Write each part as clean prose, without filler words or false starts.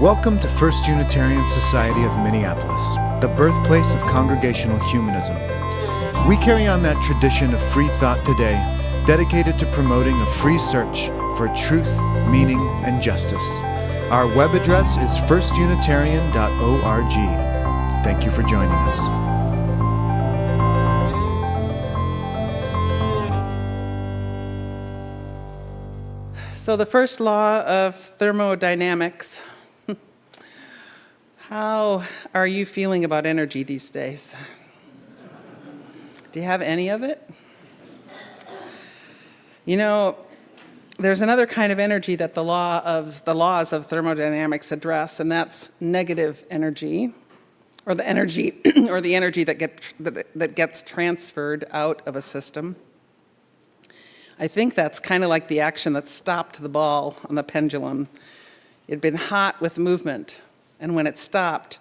Welcome to First Unitarian Society of Minneapolis, the birthplace of congregational humanism. We carry on that tradition of free thought today, dedicated to promoting a free search for truth, meaning, and justice. Our web address is firstunitarian.org. Thank you for joining us. So the first law of thermodynamics. How are you feeling about energy these days? Do you have any of it? You know, there's another kind of energy that the laws of thermodynamics address, and that's negative energy, or the energy or the energy that gets transferred out of a system. I think that's kind of like the action that stopped the ball on the pendulum. It'd been hot with movement, and when it stopped,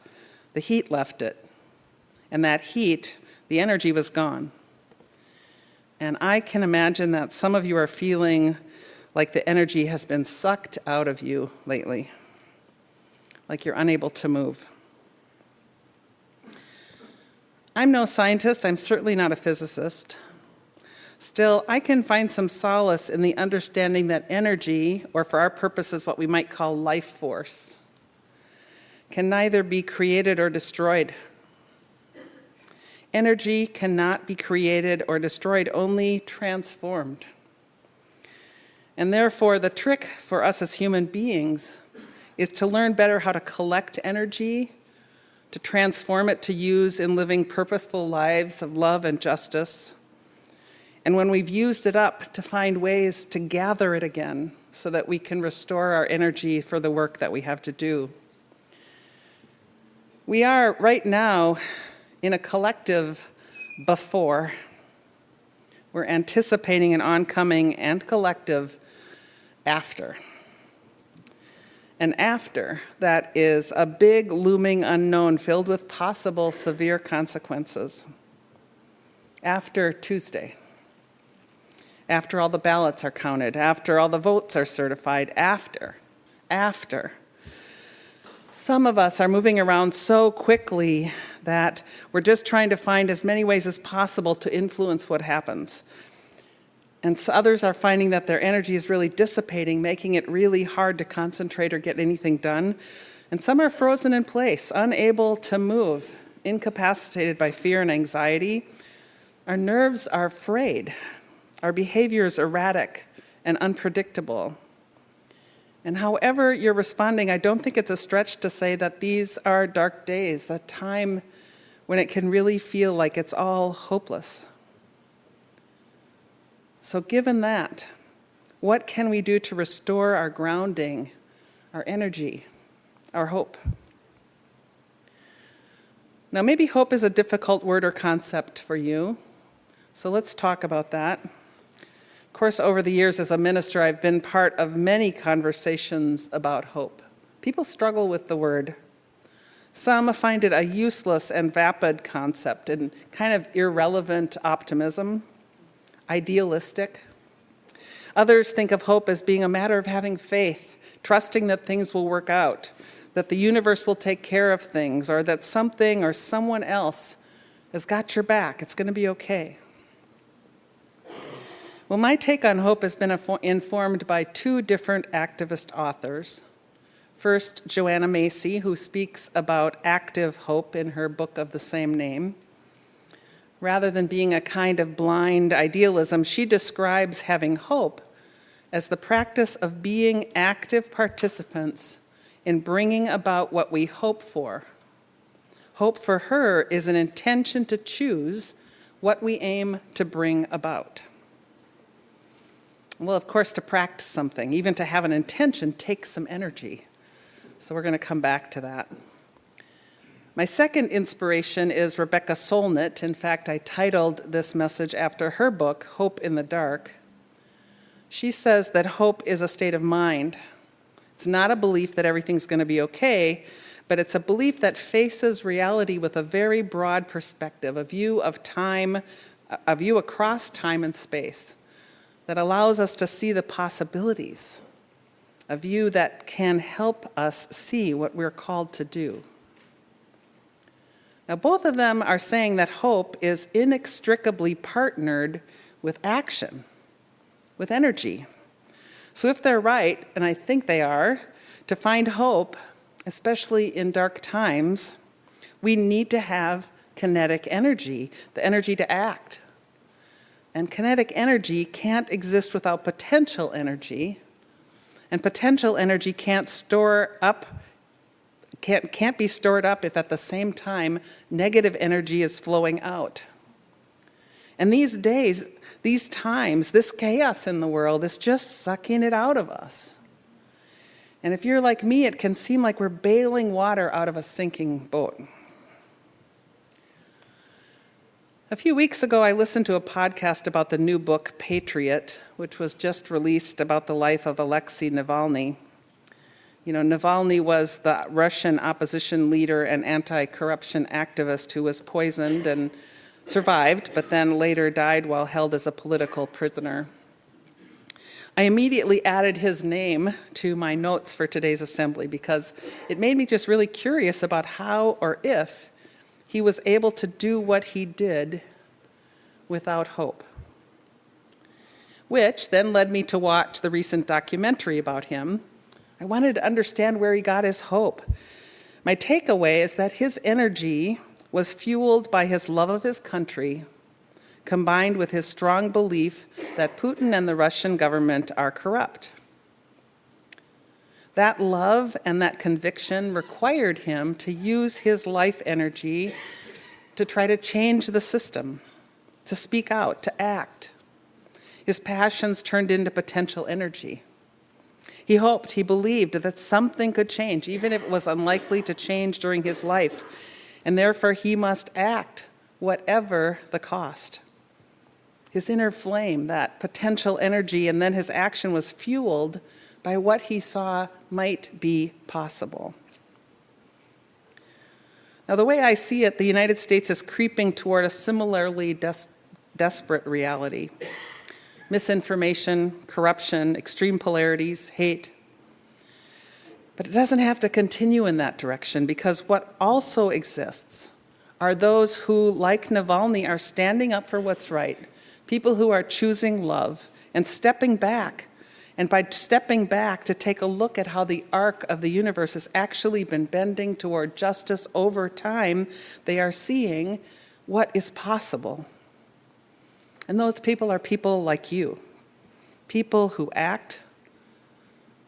the heat left it. And that heat, the energy was gone. And I can imagine that some of you are feeling like the energy has been sucked out of you lately, like you're unable to move. I'm no scientist, I'm certainly not a physicist. Still, I can find some solace in the understanding that energy, or for our purposes what we might call life force, can neither be created or destroyed. Energy cannot be created or destroyed, only transformed. And therefore, the trick for us as human beings is to learn better how to collect energy, to transform it to use in living purposeful lives of love and justice. And when we've used it up, to find ways to gather it again so that we can restore our energy for the work that we have to do. We are right now in a collective before. We're anticipating an oncoming and collective after. An after that is a big looming unknown filled with possible severe consequences. After Tuesday. After all the ballots are counted, after all the votes are certified, after. Some of us are moving around so quickly that we're just trying to find as many ways as possible to influence what happens. And so others are finding that their energy is really dissipating, making it really hard to concentrate or get anything done. And some are frozen in place, unable to move, incapacitated by fear and anxiety. Our nerves are frayed. Our behavior is erratic and unpredictable. And however you're responding, I don't think it's a stretch to say that these are dark days, a time when it can really feel like it's all hopeless. So given that, what can we do to restore our grounding, our energy, our hope? Now, maybe hope is a difficult word or concept for you, so let's talk about that. Of course, over the years as a minister, I've been part of many conversations about hope. People struggle with the word. Some find it a useless and vapid concept and kind of irrelevant optimism, idealistic. Others think of hope as being a matter of having faith, trusting that things will work out, that the universe will take care of things, or that something or someone else has got your back. It's going to be okay. Well, my take on hope has been informed by two different activist authors. First, Joanna Macy, who speaks about active hope in her book of the same name. Rather than being a kind of blind idealism, she describes having hope as the practice of being active participants in bringing about what we hope for. Hope for her is an intention to choose what we aim to bring about. Well, of course, to practice something, even to have an intention, takes some energy. So we're going to come back to that. My second inspiration is Rebecca Solnit. In fact, I titled this message after her book, Hope in the Dark. She says that hope is a state of mind. It's not a belief that everything's going to be okay, but it's a belief that faces reality with a very broad perspective, a view of time, a view across time and space, that allows us to see the possibilities a view that can help us see what we're called to do. Now, both of them are saying that hope is inextricably partnered with action, with energy. So if they're right, and I think they are, to find hope, especially in dark times, we need to have kinetic energy, the energy to act. And kinetic energy can't exist without potential energy, and potential energy can't be stored up if at the same time negative energy is flowing out. And these days, these times, this chaos in the world is just sucking it out of us. And if you're like me, it can seem like we're bailing water out of a sinking boat. A few weeks ago, I listened to a podcast about the new book, Patriot, which was just released about the life of Alexei Navalny. You know, Navalny was the Russian opposition leader and anti-corruption activist who was poisoned and survived, but then later died while held as a political prisoner. I immediately added his name to my notes for today's assembly because it made me just really curious about how or if he was able to do what he did without hope. Which then led me to watch the recent documentary about him. I wanted to understand where he got his hope. My takeaway is that his energy was fueled by his love of his country, combined with his strong belief that Putin and the Russian government are corrupt. That love and that conviction required him to use his life energy to try to change the system, to speak out, to act. His passions turned into potential energy. He hoped, he believed that something could change, even if it was unlikely to change during his life, and therefore he must act, whatever the cost. His inner flame, that potential energy, and then his action was fueled by what he saw might be possible. Now, the way I see it, the United States is creeping toward a similarly desperate reality. Misinformation, corruption, extreme polarities, hate. But it doesn't have to continue in that direction, because what also exists are those who, like Navalny, are standing up for what's right, people who are choosing love and stepping back. And by stepping back to take a look at how the arc of the universe has actually been bending toward justice over time, they are seeing what is possible. And those people are people like you, people who act,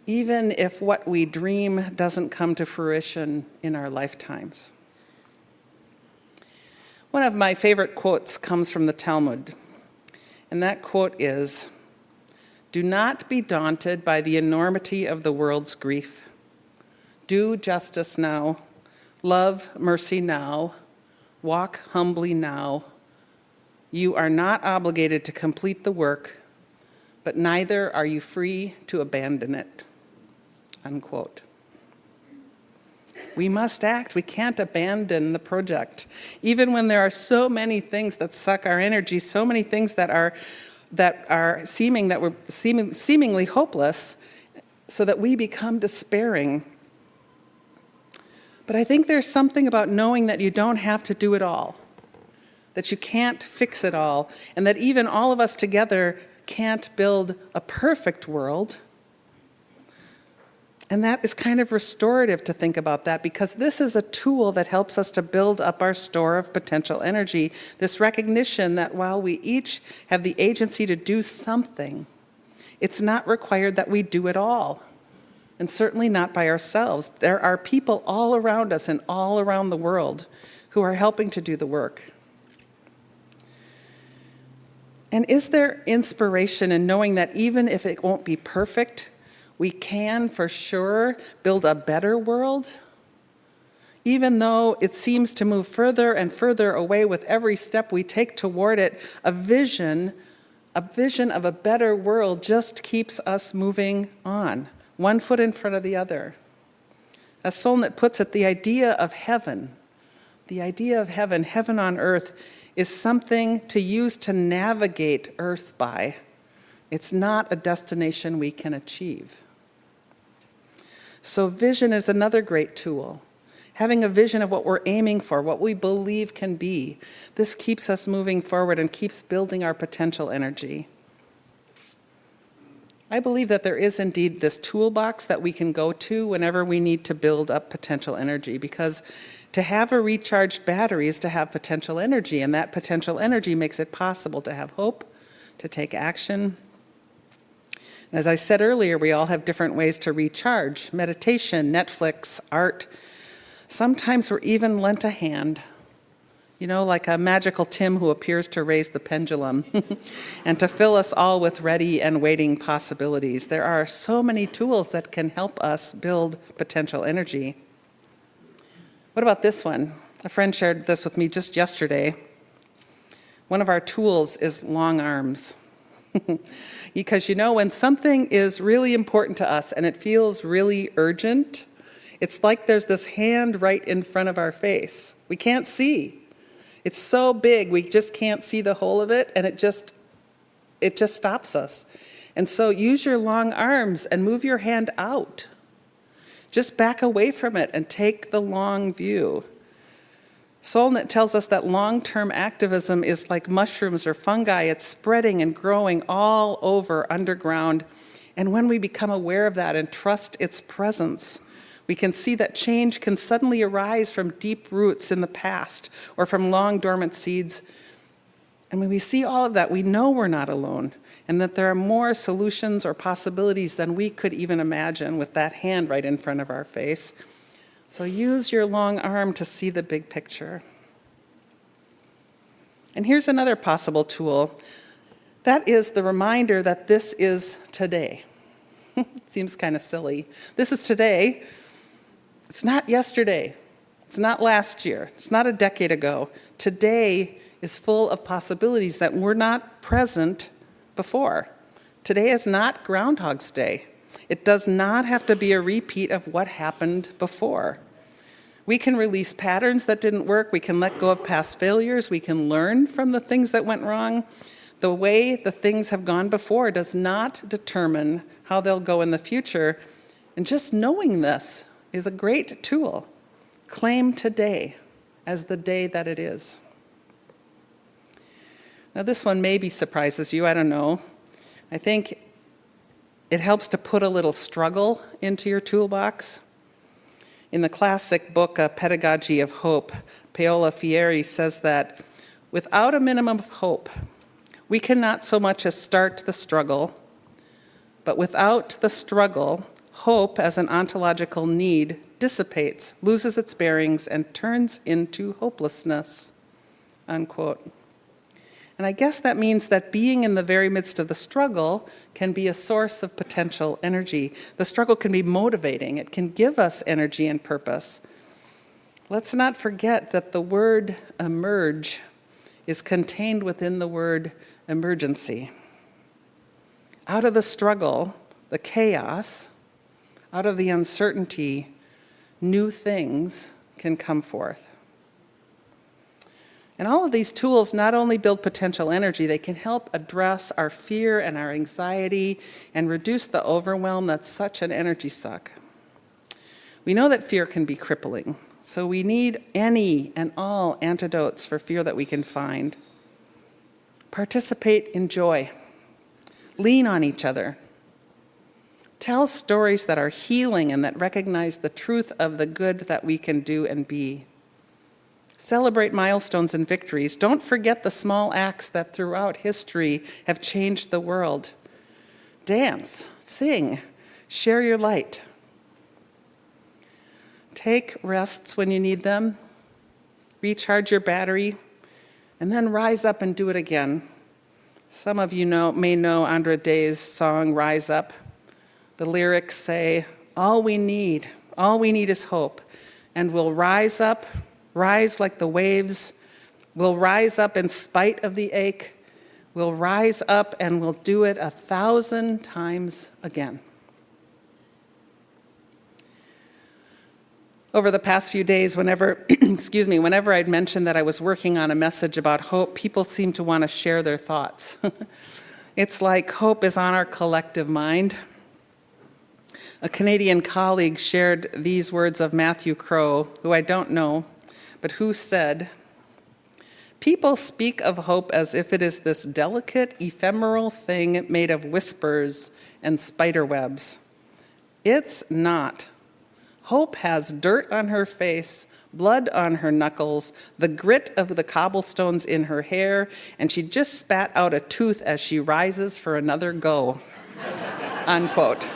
even if what we dream doesn't come to fruition in our lifetimes. One of my favorite quotes comes from the Talmud, and that quote is, "Do not be daunted by the enormity of the world's grief. Do justice now, love mercy now, walk humbly now. You are not obligated to complete the work, but neither are you free to abandon it." Unquote. We must act. We can't abandon the project. Even when there are so many things that suck our energy, so many things that are seemingly hopeless, so that we become despairing. But I think there's something about knowing that you don't have to do it all, that you can't fix it all, and that even all of us together can't build a perfect world. And that is kind of restorative to think about that, because this is a tool that helps us to build up our store of potential energy, this recognition that while we each have the agency to do something, it's not required that we do it all, and certainly not by ourselves. There are people all around us and all around the world who are helping to do the work. And is there inspiration in knowing that even if it won't be perfect, we can, for sure, build a better world? Even though it seems to move further and further away with every step we take toward it, a vision of a better world just keeps us moving on, one foot in front of the other. As Solnit puts it, the idea of heaven, heaven on earth, is something to use to navigate earth by. It's not a destination we can achieve. So vision is another great tool. Having a vision of what we're aiming for, what we believe can be. This keeps us moving forward and keeps building our potential energy. I believe that there is indeed this toolbox that we can go to whenever we need to build up potential energy, because to have a recharged battery is to have potential energy, and that potential energy makes it possible to have hope, to take action. As I said earlier, we all have different ways to recharge: meditation, Netflix, art. Sometimes we're even lent a hand, like a magical Tim who appears to raise the pendulum and to fill us all with ready and waiting possibilities. There are so many tools that can help us build potential energy. What about this one? A friend shared this with me just yesterday. One of our tools is long arms. Because when something is really important to us and it feels really urgent, it's like there's this hand right in front of our face. We can't see. It's so big, we just can't see the whole of it, and it just stops us. And so use your long arms and move your hand out. Just back away from it and take the long view. Solnit tells us that long-term activism is like mushrooms or fungi. It's spreading and growing all over underground. And when we become aware of that and trust its presence, we can see that change can suddenly arise from deep roots in the past or from long dormant seeds. And when we see all of that, we know we're not alone and that there are more solutions or possibilities than we could even imagine with that hand right in front of our face. So use your long arm to see the big picture. And here's another possible tool. That is the reminder that this is today. Seems kind of silly. This is today. It's not yesterday. It's not last year. It's not a decade ago. Today is full of possibilities that were not present before. Today is not Groundhog's Day. It does not have to be a repeat of what happened before. We can release patterns that didn't work. We can let go of past failures. We can learn from the things that went wrong. The way the things have gone before does not determine how they'll go in the future. And just knowing this is a great tool. Claim today as the day that it is. Now this one maybe surprises you, I don't know. I think it helps to put a little struggle into your toolbox. In the classic book, A Pedagogy of Hope, Paola Fieri says that without a minimum of hope, we cannot so much as start the struggle, but without the struggle, hope as an ontological need dissipates, loses its bearings, and turns into hopelessness, unquote. And I guess that means that being in the very midst of the struggle can be a source of potential energy. The struggle can be motivating. It can give us energy and purpose. Let's not forget that the word emerge is contained within the word emergency. Out of the struggle, the chaos, out of the uncertainty, new things can come forth. And all of these tools not only build potential energy, they can help address our fear and our anxiety and reduce the overwhelm that's such an energy suck. We know that fear can be crippling, so we need any and all antidotes for fear that we can find. Participate in joy. Lean on each other. Tell stories that are healing and that recognize the truth of the good that we can do and be. Celebrate milestones and victories. Don't forget the small acts that throughout history have changed the world. Dance, sing, share your light. Take rests when you need them. Recharge your battery, and then rise up and do it again. Some of you may know Andra Day's song, Rise Up. The lyrics say, all we need is hope, and we'll rise up, rise like the waves. We'll rise up in spite of the ache. We'll rise up and we'll do it 1,000 times again. Over the past few days, whenever I'd mentioned that I was working on a message about hope, people seem to want to share their thoughts. It's like hope is on our collective mind. A Canadian colleague shared these words of Matthew Crow, who I don't know, but who said, "People speak of hope as if it is this delicate, ephemeral thing made of whispers and spider webs. It's not. Hope has dirt on her face, blood on her knuckles, the grit of the cobblestones in her hair, and she just spat out a tooth as she rises for another go." Unquote.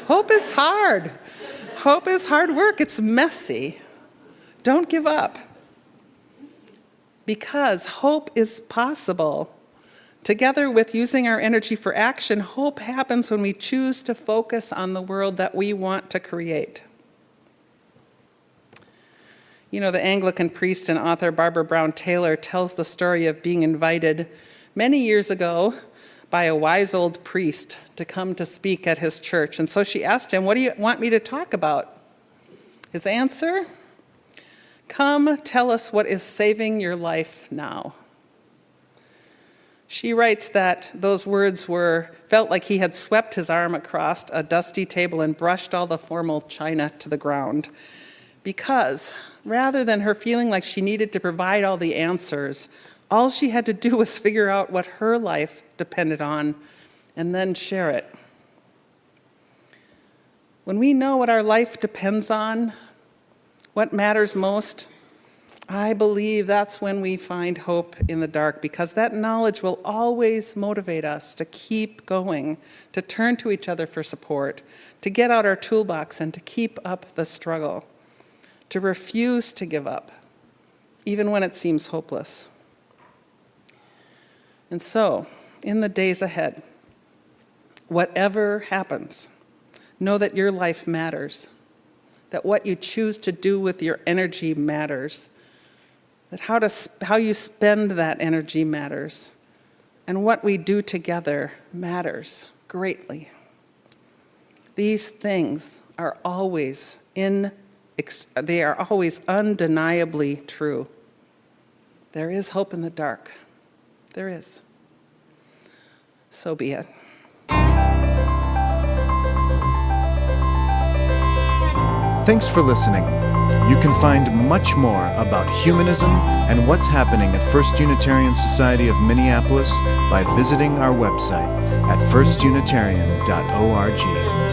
Hope is hard. Hope is hard work. It's messy. Don't give up. Because hope is possible. Together with using our energy for action, hope happens when we choose to focus on the world that we want to create. You know, the Anglican priest and author Barbara Brown Taylor tells the story of being invited many years ago by a wise old priest to come to speak at his church. And so she asked him, "What do you want me to talk about?" His answer, "Come, tell us what is saving your life now." She writes that those words felt like he had swept his arm across a dusty table and brushed all the formal china to the ground. Because rather than her feeling like she needed to provide all the answers, all she had to do was figure out what her life depended on and then share it. When we know what our life depends on, what matters most, I believe that's when we find hope in the dark, because that knowledge will always motivate us to keep going, to turn to each other for support, to get out our toolbox and to keep up the struggle, to refuse to give up, even when it seems hopeless. And so, in the days ahead, whatever happens, know that your life matters, that what you choose to do with your energy matters, that how you spend that energy matters, and what we do together matters greatly. These things are always undeniably true. There is hope in the dark. There is. So be it. Thanks for listening. You can find much more about humanism and what's happening at First Unitarian Society of Minneapolis by visiting our website at firstunitarian.org.